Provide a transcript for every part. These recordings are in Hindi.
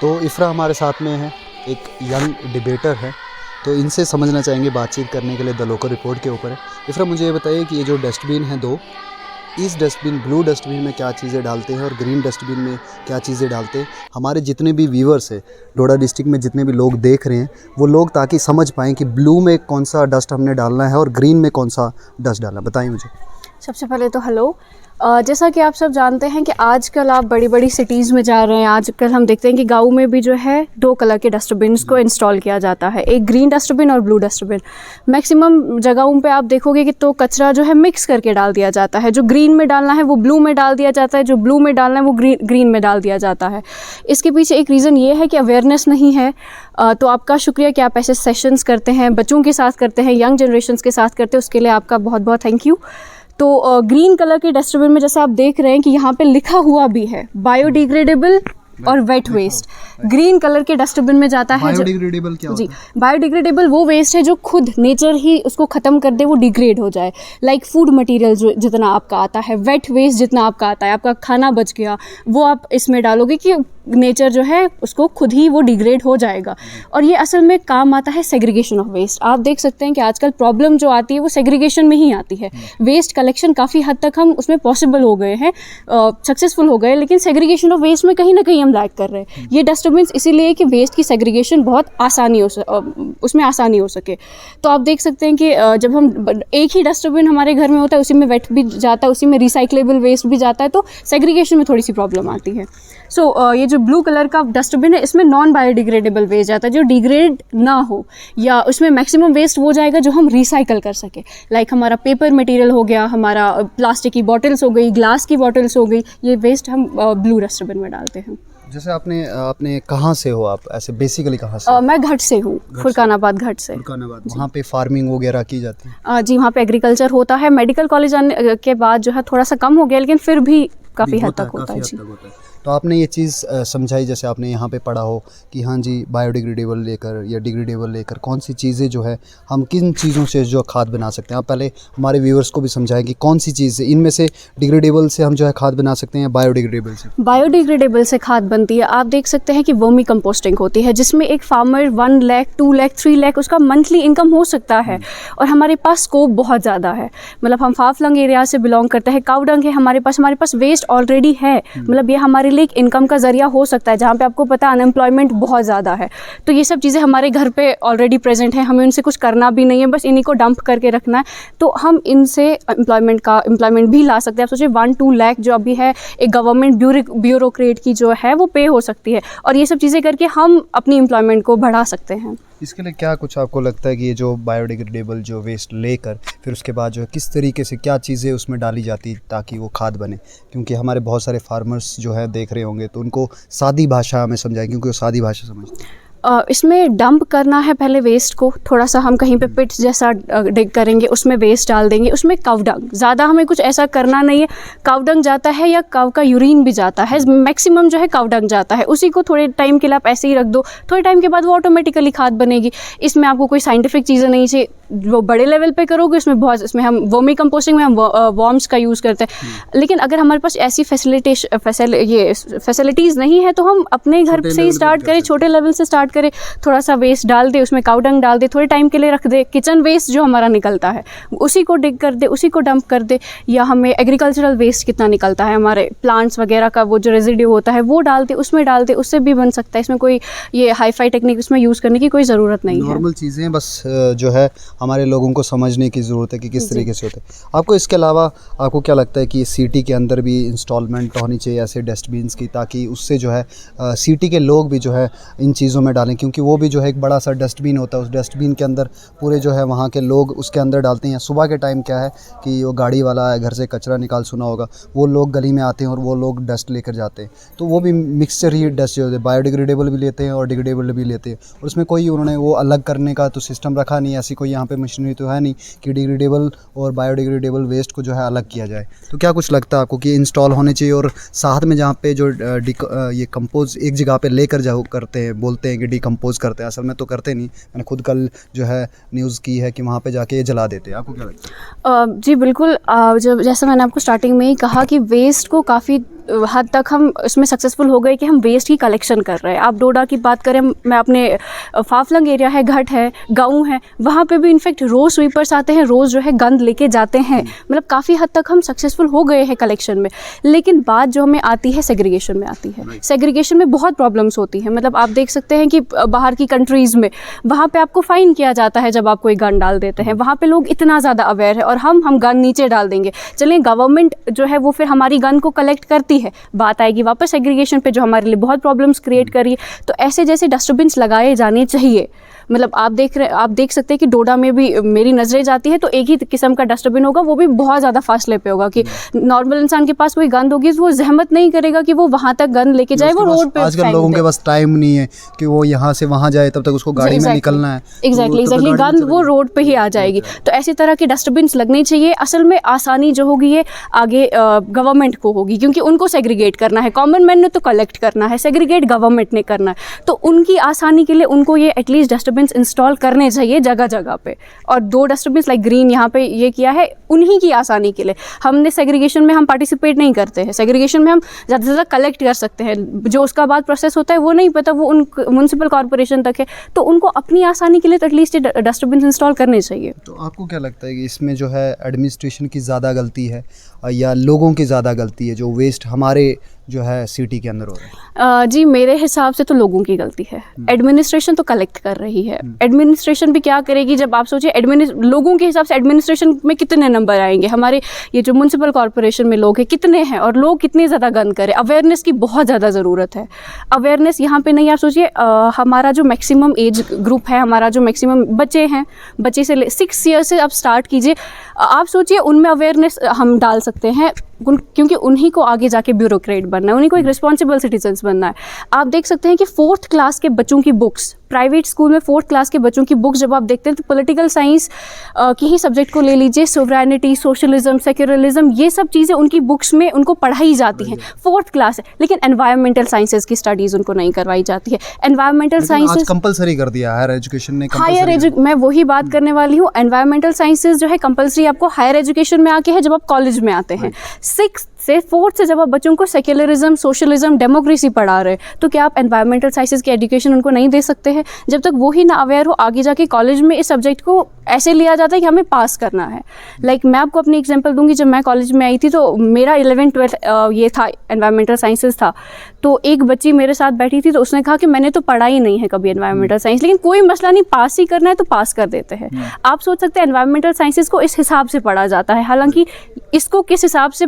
तो इफ़रा हमारे साथ में है, एक यंग डिबेटर है, तो इनसे समझना चाहेंगे, बातचीत करने के लिए द लोकल रिपोर्ट के ऊपर है। इफ़रा, मुझे ये बताइए कि ये जो डस्टबिन हैं दो, इस डस्टबिन ब्लू डस्टबिन में क्या चीज़ें डालते हैं और ग्रीन डस्टबिन में क्या चीज़ें डालते हैं? हमारे जितने भी व्यूअर्स हैं, डोडा डिस्ट्रिक्ट में जितने भी लोग देख रहे हैं, वो लोग ताकि समझ पाएँ कि ब्लू में कौन सा डस्ट हमने डालना है और ग्रीन में कौन सा डस्ट डालना है, बताइए मुझे। सबसे पहले तो हेलो। जैसा कि आप सब जानते हैं कि आजकल आप बड़ी बड़ी सिटीज़ में जा रहे हैं, आजकल हम देखते हैं कि गाँव में भी जो है 2 कलर के डस्टबिन्स को इंस्टॉल किया जाता है, एक ग्रीन डस्टबिन और ब्लू डस्टबिन। मैक्सिमम जगहों पे आप देखोगे कि तो कचरा जो है मिक्स करके डाल दिया जाता है, जो ग्रीन में डालना है वो ब्लू में डाल दिया जाता है, जो ब्लू में डालना है वो ग्रीन में डाल दिया जाता है। इसके पीछे एक रीज़न ये है कि अवेयरनेस नहीं है। तो आपका शुक्रिया कि आप ऐसे सेशंस करते हैं, बच्चों के साथ करते हैं, यंग जनरेशन्स के साथ करते हैं, उसके लिए आपका बहुत बहुत थैंक यू। तो ग्रीन कलर के डस्टबिन में जैसा आप देख रहे हैं कि यहाँ पे लिखा हुआ भी है बायोडिग्रेडेबल और वेट वेस्ट। ग्रीन कलर के डस्टबिन में जाता है। बायोडिग्रेडेबल क्या होता है? जी, बायोडिग्रेडेबल वो वेस्ट है जो खुद नेचर ही उसको ख़त्म कर दे, वो डिग्रेड हो जाए। लाइक फूड मटेरियल जो जितना आपका आता है, वेट वेस्ट जितना आपका आता है, आपका खाना बच गया, वो आप इसमें डालोगे कि नेचर जो है उसको खुद ही वो डिग्रेड हो जाएगा। और ये असल में काम आता है सेग्रीगेशन ऑफ वेस्ट। आप देख सकते हैं कि आजकल प्रॉब्लम जो आती है वो सेग्रीगेशन में ही आती है। वेस्ट कलेक्शन काफ़ी हद तक हम उसमें पॉसिबल हो गए हैं, सक्सेसफुल हो गए, लेकिन सेग्रीगेशन ऑफ वेस्ट में कहीं ना कहीं हम लैग कर रहे हैं। ये डस्टबिन इसीलिए कि वेस्ट की सेग्रीगेशन बहुत उसमें आसानी हो सके। तो आप देख सकते हैं कि जब हम एक ही डस्टबिन हमारे घर में होता है, उसी में वेट भी जाता है, उसी में रिसाइक्लेबल वेस्ट भी जाता है, तो सेग्रीगेशन में थोड़ी सी प्रॉब्लम आती है। ये जो ब्लू कलर का डस्टबिन है, इसमें नॉन बायोडिग्रेडेबल वेस्ट जाता है, जो डिग्रेड ना हो, या उसमें मैक्सिमम वेस्ट वो जाएगा जो हम रिसाइकल कर सके। लाइक हमारा पेपर मटेरियल हो गया, हमारा प्लास्टिक की बॉटल्स हो गई, ग्लास की बॉटल्स हो गई, ये वेस्ट हम ब्लू डस्टबिन में डालते हैं। जैसे आपने कहाँ से हो आप, ऐसे बेसिकली कहाँ से? मैं घट से हूँ, फुरकानाबाद घट से। फुरकानाबाद। वहाँ पे फार्मिंग वगैरह की जाती है? जी, वहाँ पे एग्रीकल्चर होता है। मेडिकल कॉलेज आने के बाद जो है थोड़ा सा कम हो गया, लेकिन फिर भी काफ़ी हद तक होता है। जी, तो आपने ये चीज़ समझाई, जैसे आपने यहाँ पे पढ़ा हो कि हाँ जी, बायोडिग्रेडेबल लेकर या डिग्रेडेबल लेकर कौन सी चीज़ें जो है हम किन चीज़ों से जो खाद बना सकते हैं। आप पहले हमारे व्यूअर्स को भी समझाएं कि कौन सी चीज़ है इनमें से डिग्रेडेबल से हम जो है खाद बना सकते हैं, बायोडिग्रेडेबल से? बायोडिग्रेडेबल से खाद बनती है। आप देख सकते हैं कि वर्मी कंपोस्टिंग होती है, जिसमें एक फार्मर 1 लाख 2 लाख 3 लाख उसका मंथली इनकम हो सकता है। और हमारे पास स्कोप बहुत ज़्यादा है। मतलब हम फाफलंग एरिया से बिलोंग करते हैं, काऊ डंग है हमारे पास वेस्ट ऑलरेडी है। मतलब ये हमारे लिए एक इनकम का जरिया हो सकता है, जहाँ पे आपको पता है अनएम्प्लॉयमेंट बहुत ज़्यादा है। तो ये सब चीज़ें हमारे घर पे ऑलरेडी प्रेजेंट है, हमें उनसे कुछ करना भी नहीं है, बस इन्हीं को डंप करके रखना है। तो हम इनसे एम्प्लॉयमेंट भी ला सकते हैं। आप सोचिए 1-2 लाख जो अभी है एक गवर्नमेंट ब्यूरोक्रेट की जो है वो पे हो सकती है, और ये सब चीज़ें करके हम अपनी एम्प्लॉयमेंट को बढ़ा सकते हैं। इसके लिए क्या कुछ आपको लगता है कि ये जो बायोडिग्रेडेबल जो वेस्ट लेकर फिर उसके बाद जो है किस तरीके से क्या चीज़ें उसमें डाली जाती ताकि वो खाद बने? क्योंकि हमारे बहुत सारे फार्मर्स जो है देख रहे होंगे, तो उनको सादी भाषा में समझाएं, क्योंकि वो सादी भाषा समझते हैं। इसमें डंप करना है पहले वेस्ट को, थोड़ा सा हम कहीं पे पिट जैसा डिग करेंगे, उसमें वेस्ट डाल देंगे, उसमें काऊ डंग, ज़्यादा हमें कुछ ऐसा करना नहीं है। काऊ डंग जाता है या काऊ का यूरिन भी जाता है, मैक्सिमम जो है काऊ डंग जाता है, उसी को थोड़े टाइम के लिए आप ऐसे ही रख दो, थोड़े टाइम के बाद वो ऑटोमेटिकली खाद बनेगी। इसमें आपको कोई साइंटिफिक चीज़ें नहीं चाहिए, वो बड़े लेवल पे करोगे इसमें हम वर्मी कंपोस्टिंग में हम वॉर्म्स का यूज़ करते हैं। लेकिन अगर हमारे पास ऐसी फैसिलिटीज़ नहीं है, तो हम अपने घर से ही स्टार्ट करें, छोटे लेवल से स्टार्ट करें, थोड़ा सा वेस्ट डाल दे, उसमें काऊ डंग डाल दे, थोड़े टाइम के लिए रख दे, किचन वेस्ट जो हमारा निकलता है उसी को डिग कर दे, उसी को डंप कर दे, या हमें एग्रीकल्चरल वेस्ट कितना निकलता है हमारे प्लांट्स वगैरह का, वो जो रेजिड्यू होता है वो डाल दे, उसमें डाल दे, उससे भी बन सकता है। इसमें कोई ये हाई-फाई टेक्निक उसमें यूज़ करने की कोई ज़रूरत नहीं है। नॉर्मल चीज़ें बस जो है हमारे लोगों को समझने की ज़रूरत है कि किस तरीके से होता है। आपको इसके अलावा आपको क्या लगता है कि सिटी के अंदर भी इंस्टॉलमेंट होनी चाहिए ऐसे डस्टबिन्स की, ताकि उससे जो है सिटी के लोग भी जो है इन चीज़ों में डालें? क्योंकि वो भी जो है एक बड़ा सा डस्टबिन होता है, उस डस्टबिन के अंदर पूरे जो है वहाँ के लोग उसके अंदर डालते हैं। सुबह के टाइम क्या है कि वो गाड़ी वाला है, घर से कचरा निकाल, सुना होगा, वो लोग गली में आते हैं और वो लोग डस्ट लेकर जाते हैं, तो वो भी मिक्सचर ही डस्ट जो होते हैं, बायोडिग्रेडेबल भी लेते हैं और डिग्रेडेबल भी लेते हैं, और उसमें कोई उन्होंने वो अलग करने का तो सिस्टम रखा नहीं, ऐसी कोई यहाँ पे मशीनरी तो है नहीं कि डिग्रेडेबल और बायोडिग्रेडेबल वेस्ट को जो है अलग किया जाए। तो क्या कुछ लगता है आपको कि इंस्टॉल होने चाहिए, और साथ में जहाँ पे जो ये कंपोज एक जगह पे लेकर जाओ करते हैं, बोलते हैं कि डिकम्पोज करते हैं, असल में तो करते नहीं। मैंने खुद कल जो है न्यूज़ की है कि वहाँ पे जाके ये जला देते हैं। आपको क्या लगता है? जी बिल्कुल। जब जैसा मैंने आपको स्टार्टिंग में ही कहा कि वेस्ट को काफ़ी हद तक हम इसमें सक्सेसफुल हो गए कि हम वेस्ट की कलेक्शन कर रहे हैं। आप डोडा की बात करें, मैं अपने फाफलंग एरिया है, घट है, गाँव है, वहाँ पे भी इनफैक्ट रोज़ स्वीपर्स आते हैं, रोज़ जो है गंद लेके जाते हैं। मतलब काफ़ी हद तक हम सक्सेसफुल हो गए हैं कलेक्शन में। लेकिन बात जो हमें आती है सेग्रीगेशन में आती है। सेग्रीगेशन में बहुत प्रॉब्लम्स होती हैं। मतलब आप देख सकते हैं कि बाहर की कंट्रीज़ में वहाँ पे आपको फ़ाइन किया जाता है जब आप कोई गन डाल देते हैं। वहाँ पे लोग इतना ज़्यादा अवेयर है, और हम गन नीचे डाल देंगे। चलिए, गवर्नमेंट जो है वो फिर हमारी गन को कलेक्ट करती है, बात आएगी वापस सेग्रीगेशन पे, जो हमारे लिए बहुत प्रॉब्लम्स क्रिएट कर रही है। तो ऐसे जैसे डस्टबिन्स लगाए जाने चाहिए। मतलब आप देख सकते हैं कि डोडा में भी मेरी नज़रें जाती है तो एक ही किस्म का डस्टबिन होगा, वो भी बहुत ज़्यादा फासले पे होगा कि नॉर्मल इंसान के पास कोई गंद होगी तो वो जहमत नहीं करेगा कि वो वहाँ तक गंद लेके जाए, वो रोड पे आजकल लोगों के पास टाइम नहीं है कि वो यहाँ से वहाँ जाए, तब तक उसको गाड़ी में निकलना है। एग्जैक्टली गंद वो रोड पे ही आ जाएगी। तो ऐसी तरह के डस्टबिन्स लगने चाहिए। असल में आसानी जो होगी ये आगे गवर्नमेंट को होगी, क्योंकि उनको सेग्रीगेट करना है। कॉमन मैन ने तो कलेक्ट करना है, सेग्रीगेट गवर्नमेंट ने करना है। तो उनकी आसानी के लिए उनको ये एटलीस्ट डस्टबिन्स इंस्टॉल करने चाहिए जगह जगह पे। और 2 डस्टबिन्स लाइक ग्रीन यहाँ पे ये किया है उन्हीं की आसानी के लिए। हमने सेग्रीगेशन में हम पार्टिसिपेट नहीं करते हैं। सेग्रीगेशन में हम ज़्यादा से ज़्यादा कलेक्ट कर सकते हैं, जो उसका बाद प्रोसेस होता है वो नहीं पता, वो उन म्यूनसिपल कॉर्पोरेशन तक है। तो उनको अपनी आसानी के लिए तो एटलीस्ट डस्टबिन्स इंस्टॉल करने चाहिए। तो आपको क्या लगता है कि इसमें जो है एडमिनिस्ट्रेशन की ज़्यादा गलती है या लोगों की ज़्यादा गलती है, जो वेस्ट हमारे जो है सिटी के अंदर हो रहा है? जी, मेरे हिसाब से तो लोगों की गलती है। एडमिनिस्ट्रेशन तो कलेक्ट कर रही है। एडमिनिस्ट्रेशन भी क्या करेगी? जब आप सोचिए लोगों के हिसाब से एडमिनिस्ट्रेशन में कितने नंबर आएंगे? हमारे ये जो म्यूनसिपल कॉर्पोरेशन में लोग हैं कितने हैं, और लोग कितने ज़्यादा गंद करें? अवेयरनेस की बहुत ज़्यादा ज़रूरत है। अवेयरनेस यहाँ पे नहीं, आप सोचिए हमारा जो मैक्सिमम एज ग्रुप है, हमारा जो मैक्सिमम बच्चे हैं, बच्चे से 6 ईयर से आप स्टार्ट कीजिए। आप सोचिए उनमें अवेयरनेस हम डाल सकते हैं, क्योंकि उन्हीं को आगे जाके ब्यूरोक्रेट बनना है, उन्हीं को एक रिस्पॉन्सिबल सिटीजन्स बनना है। आप देख सकते हैं कि 4th क्लास के बच्चों की बुक्स, प्राइवेट स्कूल में 4th क्लास के बच्चों की बुक्स जब आप देखते हैं तो पॉलिटिकल साइंस की ही सब्जेक्ट को ले लीजिए, सोवरेनिटी, सोशलिज्म, सेक्युलरिज्म, ये सब चीज़ें उनकी बुक्स में उनको पढ़ाई जाती हैं। 4th क्लास है, लेकिन एनवायरमेंटल साइंसेज की स्टडीज़ उनको नहीं करवाई जाती है। एनवायरमेंटल साइंसेज कंपलसरी कर दिया हायर एजुकेशन ने। मैं वही बात करने वाली हूँ। एनवायरमेंटल साइंसेज जो है कंपलसरी आपको हायर एजुकेशन में आके है जब आप कॉलेज में आते हैं। 6th से 4th से जब आप बच्चों को सेक्युलरिज्म, सोशलिज्म, डेमोक्रेसी पढ़ा रहे हैं, तो क्या आप एनवायरमेंटल साइंसेज की एजुकेशन उनको नहीं दे सकते हैं? जब तक वो ही ना अवेयर हो, आगे जाके कॉलेज में इस सब्जेक्ट को ऐसे लिया जाता है कि हमें पास करना है। मैं आपको अपनी एग्जांपल दूंगी। जब मैं कॉलेज में आई थी तो मेरा 11th 12th ये था, एनवायरमेंटल साइंसेज था। तो एक बच्ची मेरे साथ बैठी थी, तो उसने कहा कि मैंने तो पढ़ा ही नहीं है कभी एनवायरमेंटल साइंस, लेकिन कोई मसला नहीं, पास ही करना है तो पास कर देते हैं। आप सोच सकते हैं एनवायरमेंटल साइंसेज को इस हिसाब से पढ़ा जाता है, हालांकि इसको किस हिसाब से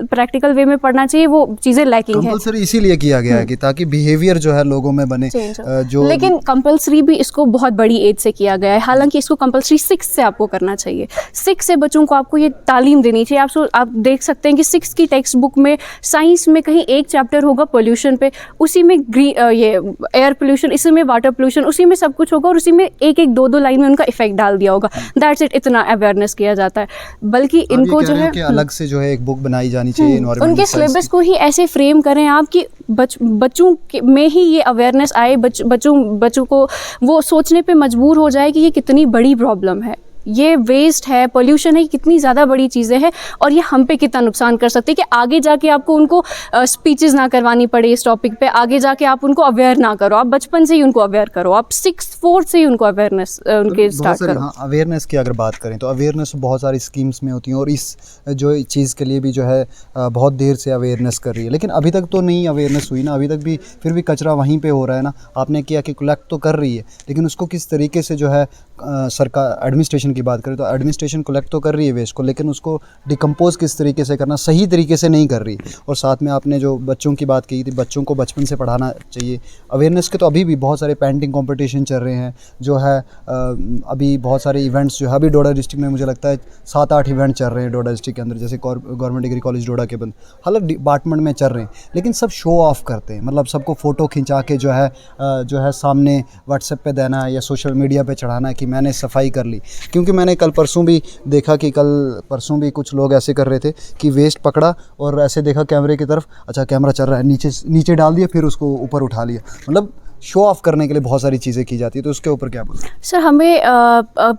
प्रैक्टिकल वे में पढ़ना चाहिए वो चीज़ें लैकिंग है। कंपलसरी इसीलिए किया गया है कि ताकि बिहेवियर जो है लोगों में बने जो। लेकिन कंपलसरी भी इसको बहुत बड़ी एज से किया गया है, हालांकि इसको कंपलसरी 6 से आपको करना चाहिए। 6 से बच्चों को आपको ये तालीम देनी चाहिए। आप देख सकते हैं कि 6 की टेक्स्ट बुक में साइंस में कहीं एक चैप्टर होगा पोल्यूशन पे, उसी में ये एयर पोल्यूशन, इसी में वाटर पोल्यूशन, उसी में सब कुछ होगा, और उसी में एक 2 लाइन में उनका इफेक्ट डाल दिया होगा। दैट्स इट, इतना अवेयरनेस किया जाता है। बल्कि इनको जो है अलग से जो है एक बुक बनाई जानी चाहिए उनके सिलेबस को ही ऐसे फ्रेम करें आप कि बच्चों में ही ये अवेयरनेस आए, बच्चों को वो सोचने पे मजबूर हो जाए कि ये कितनी बड़ी प्रॉब्लम है, ये वेस्ट है, पोल्यूशन है, कितनी ज़्यादा बड़ी चीज़ें हैं, और ये हम पे कितना नुकसान कर सकती है कि आगे जाके आपको उनको स्पीचेस ना करवानी पड़े इस टॉपिक पे, आगे जाके आप उनको अवेयर ना करो, आप बचपन से ही उनको अवेयर करो, आप 6th 4th से ही उनको अवेयरनेस उनके स्टार्ट करो। हाँ, अवेयरनेस की अगर बात करें तो अवेयरनेस बहुत सारी स्कीम्स में होती हैं, और इस जो चीज़ के लिए भी जो है बहुत देर से अवेयरनेस कर रही है, लेकिन अभी तक तो नहीं अवेयरनेस हुई ना, अभी तक भी फिर भी कचरा वहीं पे हो रहा है ना। आपने किया कि कलेक्ट तो कर रही है, लेकिन उसको किस तरीके से जो है सरकार, एडमिनिस्ट्रेशन की बात करें तो एडमिनिस्ट्रेशन कलेक्ट तो कर रही है वेस्ट को, लेकिन उसको डिकम्पोज किस तरीके से करना, सही तरीके से नहीं कर रही। और साथ में आपने जो बच्चों की बात की थी, बच्चों को बचपन से पढ़ाना चाहिए। अवेयरनेस के तो अभी भी बहुत सारे पेंटिंग कंपटीशन चल रहे हैं, जो है अभी बहुत सारे इवेंट्स जो है, अभी डोडा डिस्ट्रिक्ट में मुझे लगता है 7-8 इवेंट चल रहे हैं डोडा डिस्ट्रिक्ट के अंदर, जैसे गवर्नमेंट डिग्री कॉलेज डोडा के बंद अलग डिपार्टमेंट में चल रहे हैं, लेकिन सब शो ऑफ करते हैं। मतलब सबको फ़ोटो खिंचा के जो है सामने व्हाट्सएप पे देना है या सोशल मीडिया पे चढ़ाना है कि मैंने सफाई कर ली। क्योंकि मैंने कल परसों भी देखा कि कुछ लोग ऐसे कर रहे थे कि वेस्ट पकड़ा और ऐसे देखा कैमरे की तरफ, अच्छा कैमरा चल रहा है, नीचे डाल दिया, फिर उसको ऊपर उठा लिया। मतलब शो ऑफ करने के लिए बहुत सारी चीज़ें की जाती है, तो उसके ऊपर क्या बोलते हैं? सर हमें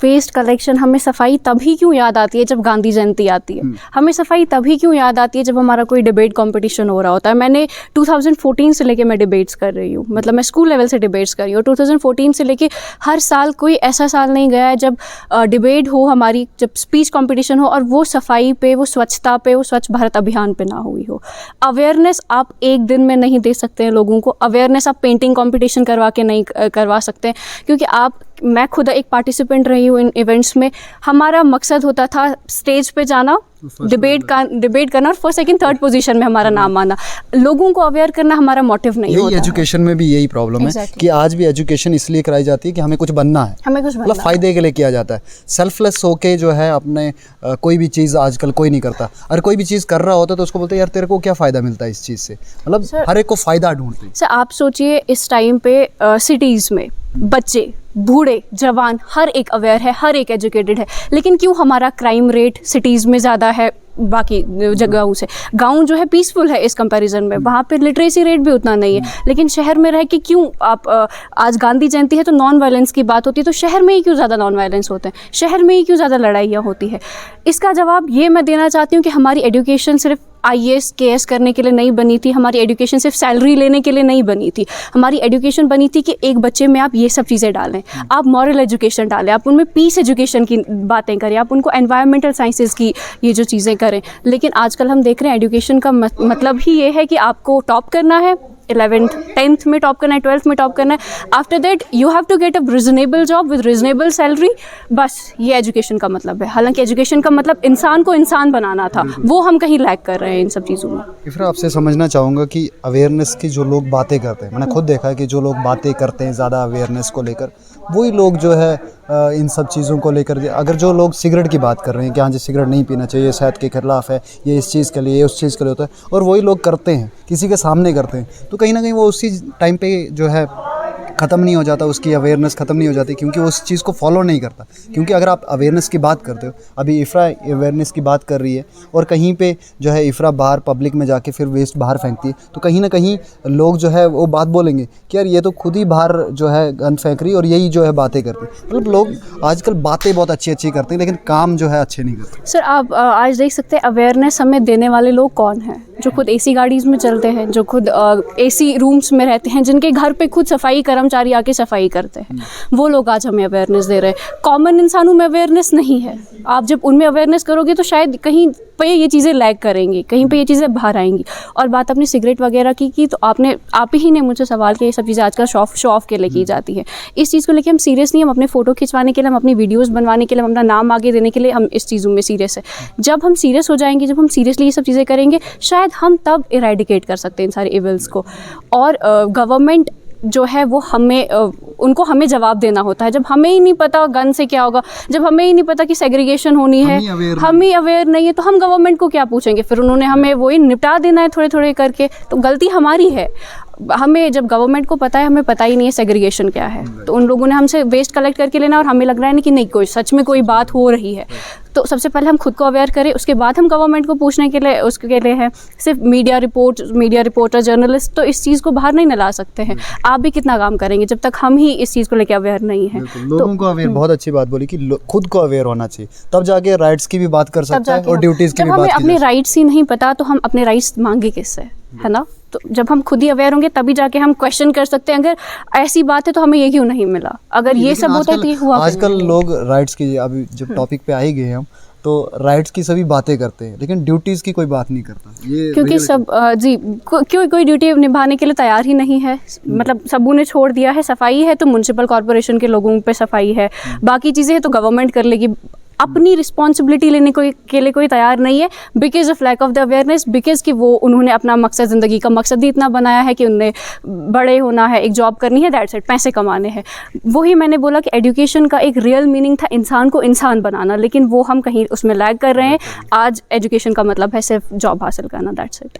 वेस्ट कलेक्शन, हमें सफाई तभी क्यों याद आती है जब गांधी जयंती आती है। हमें सफाई तभी क्यों याद आती है जब हमारा कोई डिबेट कंपटीशन हो रहा होता है। मैंने 2014 से लेके मैं डिबेट्स कर रही हूँ, मतलब मैं स्कूल लेवल से डिबेट्स कर रही हूँ। 2014 से लेके हर साल कोई ऐसा साल नहीं गया है जब डिबेट हो हमारी, जब स्पीच कंपटीशन हो और वो सफाई पे, वो स्वच्छता पे, वो स्वच्छ भारत अभियान पे ना हुई हो। अवेयरनेस आप एक दिन में नहीं दे सकते हैं लोगों को। अवेयरनेस आप पेंटिंग कंपटीशन करवा के नहीं करवा सकते हैं, क्योंकि मैं खुद एक पार्टिसिपेंट रही हूँ इन इवेंट्स में। हमारा मकसद होता था स्टेज पे जाना, डिबेट करना और फर्स्ट सेकंड थर्ड पोजीशन में हमारा नाम आना। लोगों को अवेयर करना हमारा मोटिव नहीं होता। एजुकेशन में भी यही प्रॉब्लम है कि आज भी एजुकेशन इसलिए कराई जाती है कि हमें कुछ बनना है, हमें कुछ मतलब फायदे के लिए किया जाता है। सेल्फलेस होके जो है अपने कोई भी चीज़ आजकल कोई नहीं करता। अगर कोई भी चीज़ कर रहा होता तो उसको बोलते हैं यार तेरे को क्या फ़ायदा मिलता है इस चीज़ से, मतलब हर एक को फ़ायदा ढूंढते हैं। सर आप सोचिए इस टाइम पे सिटीज़ में बच्चे, बूढ़े, जवान, हर एक अवेयर है, हर एक एजुकेटेड है, लेकिन क्यों हमारा क्राइम रेट सिटीज़ में ज़्यादा है बाकी जगहों से? गांव जो है पीसफुल है इस कंपैरिजन में, वहाँ पे लिटरेसी रेट भी उतना नहीं है। लेकिन शहर में रह के क्यों आप आज गांधी जयंती है तो नॉन वायलेंस की बात होती है, तो शहर में ही क्यों ज़्यादा नॉन वायलेंस होते हैं, शहर में ही क्यों ज़्यादा लड़ाइयाँ होती है? इसका जवाब ये मैं देना चाहती हूँ कि हमारी एजुकेशन सिर्फ IAS KS करने के लिए नहीं बनी थी, हमारी एजुकेशन सिर्फ सैलरी लेने के लिए नहीं बनी थी। हमारी एजुकेशन बनी थी कि एक बच्चे में आप ये सब चीज़ें डालें, आप मॉरल एजुकेशन डालें, आप उनमें पीस एजुकेशन की बातें करें, आप उनको एनवायरमेंटल साइंसेज की ये जो चीज़ें करें। लेकिन आजकल हम देख रहे हैं एजुकेशन का मतलब ही ये है कि आपको टॉप करना है, 11th 10th में टॉप करना है, 12th में टॉप करना है, after that you have to get a reasonable job with reasonable salary. बस ये एजुकेशन का मतलब है। हालांकि एजुकेशन का मतलब इंसान को इंसान बनाना था, वो हम कहीं लैक कर रहे हैं इन सब चीज़ों में। फिर आपसे समझना चाहूँगा कि अवेयरनेस की जो लोग बातें करते हैं, मैंने खुद देखा है कि जो लोग बातें करते हैं ज़्यादा अवेयरनेस को लेकर, वही लोग जो है इन सब चीज़ों को लेकर, अगर जो लोग सिगरेट की बात कर रहे हैं कि हाँ जी सिगरेट नहीं पीना चाहिए, सेहत के खिलाफ है, ये इस चीज़ के लिए, ये उस चीज़ के लिए होता है, और वही लोग करते हैं, किसी के सामने करते हैं, तो कहीं ना कहीं वो उसी टाइम पे जो है ख़त्म नहीं हो जाता, उसकी अवेयरनेस ख़त्म नहीं हो जाती, क्योंकि वो उस चीज़ को फॉलो नहीं करता। क्योंकि अगर आप अवेयरनेस की बात करते हो, अभी इफ़रा अवेयरनेस की बात कर रही है और कहीं पे जो है इफ़रा बाहर पब्लिक में जाके फिर वेस्ट बाहर फेंकती है, तो कहीं ना कहीं लोग जो है वो बात बोलेंगे कि यार ये तो खुद ही बाहर जो है गंद फेंक रही है और यही जो है बातें करती है। मतलब लोग आजकल बातें बहुत अच्छी अच्छी करते हैं, लेकिन काम जो है अच्छे नहीं करते। सर आप आज देख सकते हैं अवेयरनेस हमें देने वाले लोग कौन हैं? जो खुद AC गाड़ीज़ में चलते हैं, जो खुद AC रूम्स में रहते हैं, जिनके घर पे खुद सफाई कर्मचारी आके सफाई करते हैं, वो लोग आज हमें अवेयरनेस दे रहे हैं। कॉमन इंसानों में अवेयरनेस नहीं है। आप जब उनमें अवेयरनेस करोगे तो शायद कहीं पे ये चीज़ें लैग करेंगी, कहीं पे ये चीज़ें बाहर आएंगी। और बात अपनी सिगरेट वगैरह की तो आप ही ने मुझसे सवाल किया, ये सब चीज़ें आजकल शो ऑफ के लिए की जाती है। इस चीज़ को लेकर हम सीरियस नहीं, हम अपने फ़ोटो खिंचवाने के लिए, हम अपनी वीडियोज़ बनवाने के लिए, हम अपना नाम आगे देने के लिए हम इस चीज़ों में सीरियस है। जब हम सीरियस हो जाएंगे, जब हम सीरियसली ये सब चीज़ें करेंगे, शायद हम तब इरेडिकेट कर सकते हैं इन सारे इविल्स को। और गवर्नमेंट जो है वो उनको हमें जवाब देना होता है। जब हमें ही नहीं पता गन से क्या होगा, जब हमें ही नहीं पता कि सेग्रीगेशन होनी है, हम ही अवेयर नहीं है, तो हम गवर्नमेंट को क्या पूछेंगे? फिर उन्होंने हमें वही निपटा देना है थोड़े थोड़े करके, तो गलती हमारी है। हमें जब गवर्नमेंट को पता है, हमें पता ही नहीं है सेग्रीगेशन क्या है, तो उन लोगों ने हमसे वेस्ट कलेक्ट करके लेना और हमें लग रहा है ना कि नहीं, कोई सच में कोई बात हो रही है। तो सबसे पहले हम खुद को अवेयर करें, उसके बाद हम गवर्नमेंट को पूछने के लिए, उसके लिए है सिर्फ मीडिया रिपोर्टर, जर्नलिस्ट तो इस चीज़ को बाहर नहीं ला सकते हैं। आप भी कितना काम करेंगे जब तक हम ही इस चीज़ को लेकर अवेयर नहीं है। लोगों को अवेयर, बहुत अच्छी बात बोली कि खुद को अवेयर होना चाहिए, तब जाके राइट्स की भी बात कर सकते हैं और ड्यूटीज़ की भी बात। जब हमें अपने राइट्स ही नहीं पता तो हम अपने राइट्स मांगे किससे, है ना? तो जब हम खुद ही अवेयर होंगे तभी जाके हम क्वेश्चन कर सकते हैं, अगर ऐसी बात है तो हमें ये क्यों नहीं मिला, अगर ये सब होता है तो ये हुआ। आजकल लोग राइट्स की, अभी जब टॉपिक पे आ ही गए हम, तो राइट्स की सभी बातें करते हैं, लेकिन ड्यूटीज़ की कोई बात नहीं करता। ये क्योंकि सब कोई ड्यूटी निभाने के लिए तैयार ही नहीं है। मतलब सबू ने छोड़ दिया है, सफाई है तो म्युनिसिपल कॉर्पोरेशन के लोगों पे सफाई है, बाकी चीज़ें है तो गवर्नमेंट कर लेगी। अपनी रिस्पॉन्सिबिलिटी लेने के लिए कोई तैयार नहीं है, because of lack of the awareness, because कि वो उन्होंने अपना मकसद, ज़िंदगी का मकसद ही इतना बनाया है कि उन्हें बड़े होना है, एक जॉब करनी है, दैट्स इट, पैसे कमाने हैं। वही मैंने बोला कि एजुकेशन का एक रियल मीनिंग था इंसान को इंसान बनाना, लेकिन वो हम कहीं उसमें लैग कर रहे हैं। आज एजुकेशन का मतलब है सिर्फ जॉब हासिल करना, दैट्स इट।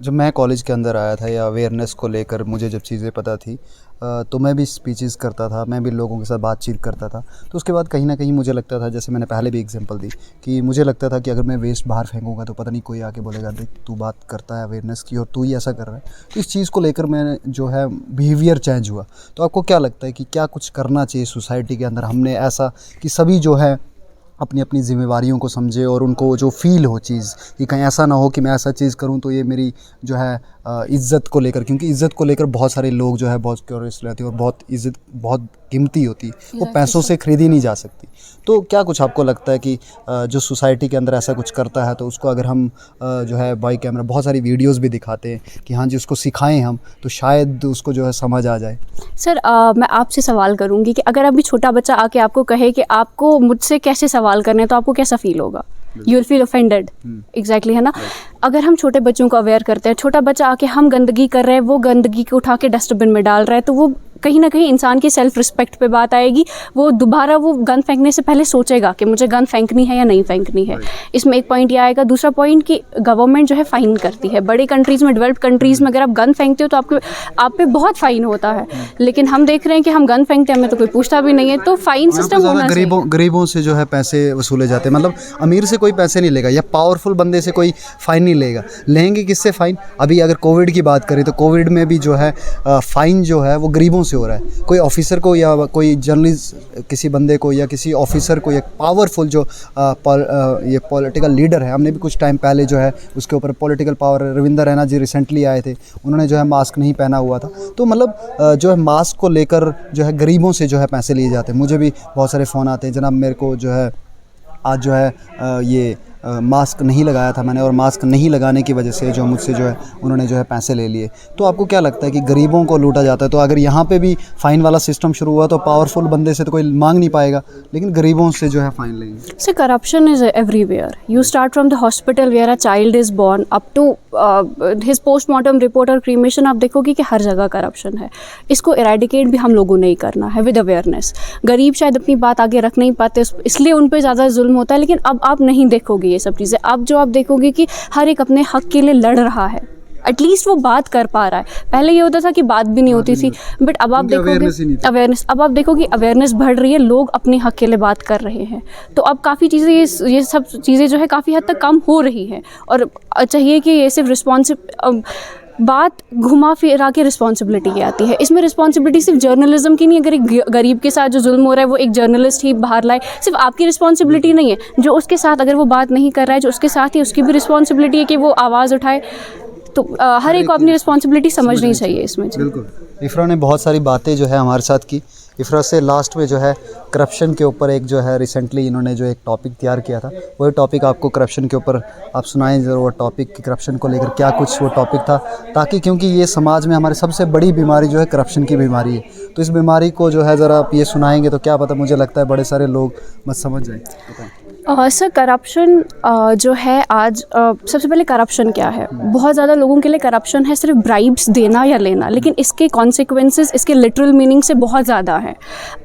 जब मैं कॉलेज के अंदर आया था या अवेयरनेस को लेकर मुझे जब चीज़ें पता थी तो मैं भी स्पीचेस करता था, मैं भी लोगों के साथ बातचीत करता था। तो उसके बाद कहीं ना कहीं मुझे लगता था, जैसे मैंने पहले भी एग्जांपल दी, कि मुझे लगता था कि अगर मैं वेस्ट बाहर फेंकूँगा तो पता नहीं कोई आके बोलेगा देख तू बात करता है अवेयरनेस की और तू ही ऐसा कर रहा है। तो इस चीज़ को लेकर मैं जो है बिहेवियर चेंज हुआ। तो आपको क्या लगता है कि क्या कुछ करना चाहिए सोसाइटी के अंदर हमने ऐसा कि सभी जो है अपनी अपनी ज़िम्मेवारियों को समझे और उनको जो फ़ील हो चीज़ कि कहीं ऐसा ना हो कि मैं ऐसा चीज़ करूं तो ये मेरी जो है इज़्ज़त को लेकर, क्योंकि इज़्ज़त को लेकर बहुत सारे लोग जो है बहुत क्यूरियस रहते हैं और बहुत इज़्ज़त बहुत कीमती होती है, वो पैसों से ख़रीदी नहीं जा सकती। तो क्या कुछ आपको लगता है कि जो सोसाइटी के अंदर ऐसा कुछ करता है तो उसको अगर हम जो है बाई कैमरा बहुत सारी वीडियोज़ भी दिखाते हैं कि हाँ जी उसको सिखाएँ हम, तो शायद उसको जो है समझ आ जाए। सर मैं आपसे सवाल करूंगी कि अगर अभी छोटा बच्चा आके आपको कहे कि आपको मुझसे कैसे सवाल करने हैं, तो आपको कैसा फील होगा? You will feel offended. Exactly, है ना। अगर हम छोटे बच्चों को अवेयर करते हैं, छोटा बच्चा आके हम गंदगी कर रहे हैं, वो गंदगी को उठा के डस्टबिन में डाल रहा है, तो वो कहीं ना कहीं इंसान की सेल्फ रिस्पेक्ट पे बात आएगी। वो दोबारा वो गन फेंकने से पहले सोचेगा कि मुझे गन फेंकनी है या नहीं फेंकनी है। इसमें एक पॉइंट ये आएगा। दूसरा पॉइंट कि गवर्नमेंट जो है फ़ाइन करती है। बड़े कंट्रीज़ में, डेवलप्ड कंट्रीज़ में अगर आप गन फेंकते हो तो आप पे बहुत फ़ाइन होता है। लेकिन हम देख रहे हैं कि हम गन फेंकते हैं, हमें तो कोई पूछता भी नहीं है। तो फ़ाइन सिस्टम होना चाहिए। गरीबों से जो है पैसे वसूले जाते हैं, मतलब अमीर से कोई पैसे नहीं लेगा या पावरफुल बंदे से कोई फ़ाइन नहीं लेगा। लेंगे किससे फ़ाइन? अभी अगर कोविड की बात करें तो कोविड में भी जो है फ़ाइन जो है वो गरीबों से हो रहा है। कोई ऑफिसर को या कोई जर्नलिस्ट किसी बंदे को या किसी ऑफिसर को या पावरफुल जो ये पॉलिटिकल लीडर है, हमने भी कुछ टाइम पहले जो है उसके ऊपर पॉलिटिकल पावर रविंदर रैना जी रिसेंटली आए थे, उन्होंने जो है मास्क नहीं पहना हुआ था। तो मतलब जो है मास्क को लेकर जो है गरीबों से जो है पैसे लिए जाते हैं। मुझे भी बहुत सारे फ़ोन आते हैं, जनाब मेरे को जो है आज जो है ये मास्क नहीं लगाया था मैंने और मास्क नहीं लगाने की वजह से जो मुझसे जो है उन्होंने जो है पैसे ले लिए। तो आपको क्या लगता है कि गरीबों को लूटा जाता है? तो अगर यहाँ पे भी फ़ाइन वाला सिस्टम शुरू हुआ तो पावरफुल बंदे से तो कोई मांग नहीं पाएगा, लेकिन गरीबों से जो है फ़ाइन लेंगे। So corruption is everywhere. You start from the hospital where a child is born up to his postmortem report और cremation, आप देखोगे कि हर जगह करप्शन है। इसको eradicate भी हम लोगों ने ही करना है with awareness। गरीब शायद अपनी बात आगे रख नहीं पाते, इसलिए उन पे ज़्यादा जुल्म होता है। लेकिन अब आप नहीं देखोगे ये सब चीज़ें। अब जो आप देखोगे कि हर एक अपने हक के लिए लड़ रहा है, एटलीस्ट वो बात कर पा रहा है। पहले ये होता था कि बात भी नहीं होती थी, बट अब आप देखोगे अवेयरनेस, अब आप देखोगे अवेयरनेस बढ़ रही है, लोग अपने हक के लिए बात कर रहे हैं। तो अब काफ़ी चीज़ें ये सब चीज़ें जो है काफ़ी हद तक कम हो रही हैं। और चाहिए कि ये सिर्फ बात घुमा फिरा के रिस्पॉन्सिबिलिटी की आती है। इसमें रिस्पॉन्सिबिलिटी सिर्फ जर्नलिज्म की नहीं। अगर एक गरीब के साथ जो जुल्म हो रहा है वो एक जर्नलिस्ट ही बाहर लाए, सिर्फ आपकी रिस्पॉन्सिबिलिटी नहीं है। जो उसके साथ अगर वो बात नहीं कर रहा है, जो उसके साथ ही उसकी भी रिस्पॉन्सिबिलिटी है कि वो आवाज़ उठाए। तो हर एक को अपनी रिस्पॉन्सिबिलिटी समझनी चाहिए इसमें। बिल्कुल। इफ़रा ने बहुत सारी बातें जो है हमारे साथ की। इफ़रा से लास्ट में जो है करप्शन के ऊपर एक जो है रिसेंटली इन्होंने जो एक टॉपिक तैयार किया था, वही टॉपिक आपको करप्शन के ऊपर आप सुनाएं ज़रूर। वो टॉपिक करप्शन को लेकर क्या कुछ वो टॉपिक था, ताकि क्योंकि ये समाज में हमारे सबसे बड़ी बीमारी जो है करप्शन की बीमारी है। तो इस बीमारी को जो है ज़रा आप ये सुनाएंगे तो क्या पता, मुझे लगता है बड़े सारे लोग मत समझ जाएँ। सर करप्शन जो है आज सबसे पहले करप्शन क्या है? बहुत ज़्यादा लोगों के लिए करप्शन है सिर्फ ब्राइब्स देना या लेना, लेकिन इसके कॉन्सिक्वेंसेस, इसके लिटरल मीनिंग से बहुत ज़्यादा है।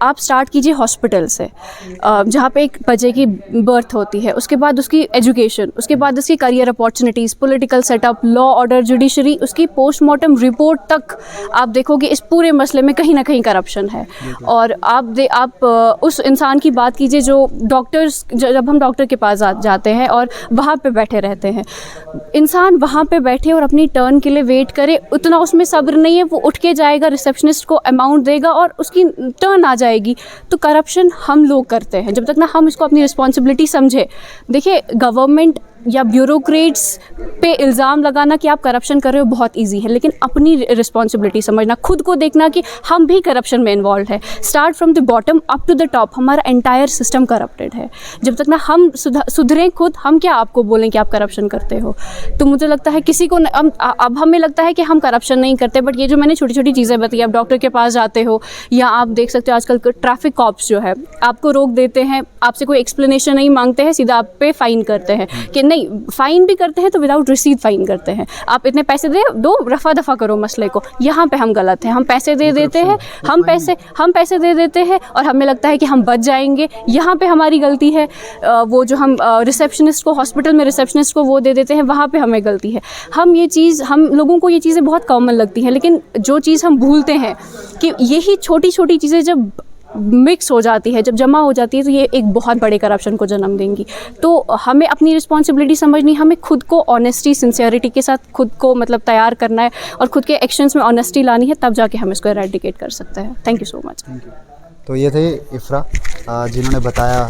आप स्टार्ट कीजिए हॉस्पिटल से, जहाँ पे एक बच्चे की बर्थ होती है, उसके बाद उसकी एजुकेशन, उसके बाद उसकी career opportunities, political setup, law order, judiciary, उसकी पोस्टमार्टम रिपोर्ट तक आप देखोगे इस पूरे मसले में कहीं ना कहीं करप्शन है। और आप उस इंसान की बात कीजिए जो डॉक्टर्स, जब हम डॉक्टर के पास जाते हैं और वहाँ पे बैठे रहते हैं, इंसान वहाँ पे बैठे और अपनी टर्न के लिए वेट करे, उतना उसमें सब्र नहीं है। वो उठ के जाएगा, रिसेप्शनिस्ट को अमाउंट देगा और उसकी टर्न आ जाएगी। तो करप्शन हम लोग करते हैं जब तक ना हम इसको अपनी रिस्पॉन्सिबिलिटी समझे। देखिए, गवर्नमेंट या ब्यूरोक्रेट्स पे इल्ज़ाम लगाना कि आप करप्शन कर रहे हो बहुत इजी है, लेकिन अपनी रिस्पॉन्सिबिलिटी समझना, खुद को देखना कि हम भी करप्शन में इन्वॉल्व है। Start from the bottom up to the top, हमारा एंटायर सिस्टम करप्टेड है। जब तक ना हम सुधरें खुद, हम क्या आपको बोलें कि आप करप्शन करते हो? तो मुझे लगता है किसी को अब हमें लगता है कि हम करप्शन नहीं करते, बट ये जो मैंने छोटी छोटी चीज़ें बताई, आप डॉक्टर के पास जाते हो या आप देख सकते हो आजकल ट्रैफिक कॉप्स जो है आपको रोक देते हैं, आपसे कोई एक्सप्लेनेशन नहीं मांगते हैं, सीधा आप पे फाइन करते हैं कि नहीं, फ़ाइन भी करते हैं तो विदाउट रिसीट फ़ाइन करते हैं। आप इतने पैसे दे दो, रफ़ा दफ़ा करो मसले को। यहाँ पे हम गलत हैं, हम पैसे दे देते हैं, हम पैसे दे देते हैं और हमें लगता है कि हम बच जाएंगे। यहाँ पे हमारी गलती है। वो जो हम रिसेप्शनिस्ट को, हॉस्पिटल में रिसेप्शनिस्ट को वो दे देते हैं, वहाँ पे हमें गलती है। हम लोगों को ये चीज़ें बहुत कॉमन लगती हैं, लेकिन जो चीज़ हम भूलते हैं कि यही छोटी छोटी चीज़ें जब मिक्स हो जाती है, जब जमा हो जाती है, तो ये एक बहुत बड़े करप्शन को जन्म देंगी। तो हमें अपनी रिस्पॉन्सिबिलिटी समझनी, हमें खुद को ऑनेस्टी, सिंसियरिटी के साथ खुद को मतलब तैयार करना है और खुद के एक्शंस में ऑनेस्टी लानी है, तब जाके हम इसको एरेडिकेट कर सकते हैं। Thank you so much. तो ये थे इफ्रा जिन्होंने बताया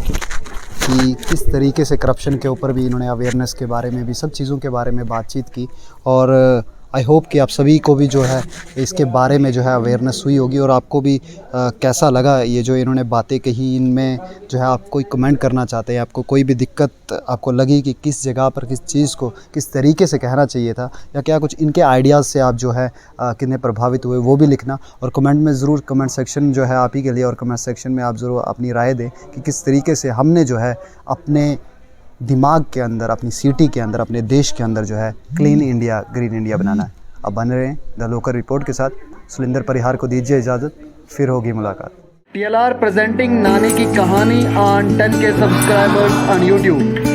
कि किस तरीके से करप्शन के ऊपर भी इन्होंने अवेयरनेस के बारे में भी, सब चीज़ों के बारे में बातचीत की। और आई होप कि आप सभी को भी जो है इसके बारे में जो है अवेयरनेस हुई होगी। और आपको भी कैसा लगा ये जो इन्होंने बातें कही, इनमें जो है आप कोई कमेंट करना चाहते हैं, आपको कोई भी दिक्कत आपको लगी कि किस जगह पर किस चीज़ को किस तरीके से कहना चाहिए था, या क्या कुछ इनके आइडियाज़ से आप जो है कितने प्रभावित हुए, वो भी लिखना। और कमेंट में ज़रूर, कमेंट सेक्शन जो है आप ही के लिए, और कमेंट सेक्शन में आप ज़रूर अपनी राय दें कि किस तरीके से हमने जो है अपने दिमाग के अंदर, अपनी सिटी के अंदर, अपने देश के अंदर जो है क्लीन इंडिया, ग्रीन इंडिया बनाना है। अब बने रहें द लोकल रिपोर्ट के साथ। सुलिंदर परिहार को दीजिए इजाज़त, फिर होगी मुलाकात। TLR presenting नानी की कहानी on 10K subscribers on YouTube.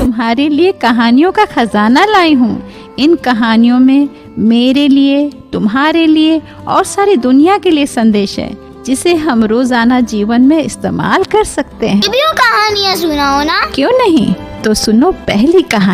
तुम्हारे लिए कहानियों का खजाना लाई हूँ। इन कहानियों में मेरे लिए, तुम्हारे लिए और सारी दुनिया के लिए संदेश है, जिसे हम रोजाना जीवन में इस्तेमाल कर सकते हैं। कहानियाँ सुनाओ ना। क्यों नहीं, तो सुनो पहली कहानी।